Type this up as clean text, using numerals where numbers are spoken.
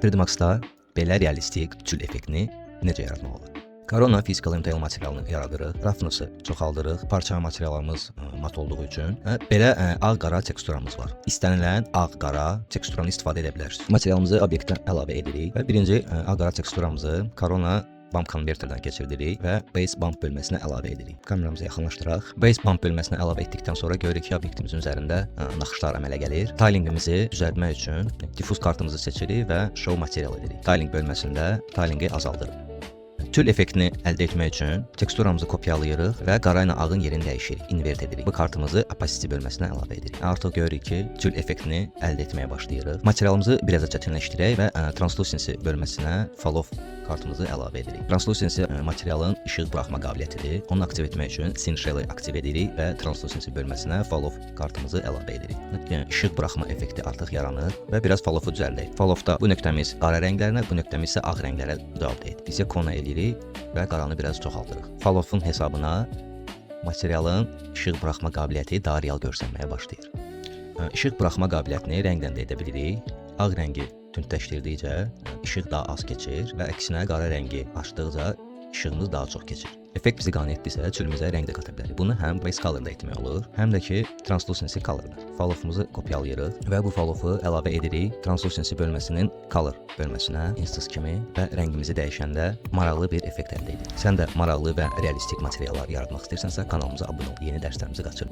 3D Max-da belə realistik tül effektini necə yaratmaq olar? Corona physical MTL materialını yaradırıq, rafnısı çoxaldırıq, parça materialımız mat olduğu üçün belə ağ-qara teksturamız var. İstənilən ağ-qara teksturanı istifadə edə bilərsiniz. Materialımızı obyektə əlavə edirik və birinci ağ-qara teksturamızı Corona Bump konverterdən keçirdirik və Base Bump bölməsinə əlavə edirik. Kameramızı yaxınlaşdıraq. Base Bump bölməsinə əlavə etdikdən sonra görürük ki, obyektimizin üzərində naxışlar əmələ gəlir. Tilingimizi düzəltmək üçün diffuz kartımızı seçirik və Show Material edirik. Tiling bölməsində tilingi azaldırıq. Tül effektini əldə etmək üçün teksturamızı kopyalayırıq və qara ilə ağın yerini dəyişirik, invert edirik. Bu kartımızı opacity bölməsinə əlavə edirik. Artıq görürük ki, tül effektini əldə etməyə başlayırıq. Materialımızı biraz da çətinləşdirək və translucency bölməsinə follow kartımızı əlavə edirik. Translucency materialın işıq buraxma qabiliyyətidir. Onu aktiv etmək üçün Scene Shell-i aktiv edirik və translucency bölməsinə follow kartımızı əlavə edirik. Yəni işıq buraxma effekti artıq yaranır və biraz follow-u düzəldək. Follow-da bu nöqtəmiz qara rənglərinə, bu nöqtəmiz isə ağ rənglərə müdaxilə edir. Biz ikona edirik və qaranı biraz çoxaldırıq. Follow-un hesabına materialın işıq buraxma qabiliyyəti daha real görsənməyə başlayır. İşıq buraxma qabiliyyətini rəngdən də edə bilirik. Ağ rəngi tündləşdirdikcə işıq daha az keçir və əksinə qara rəngi açdıqca işığımız daha çox keçir. Effekt bizi qane etdirsə, tülümüzə rəng də qata bilərik. Bunu həm base color-da etmək olur, həm də ki translucency color-da. Follow-umuzu kopyalayırıq və bu follow-u əlavə edirik translucency bölməsinin color bölməsinə, instance kimi və rəngimizi dəyişəndə maraqlı bir effekt əldə edirik. Sən də maraqlı və realistik materiallar yaratmaq istəyirsənsə kanalımıza abunə ol, yeni dərslərimizi qaçırma.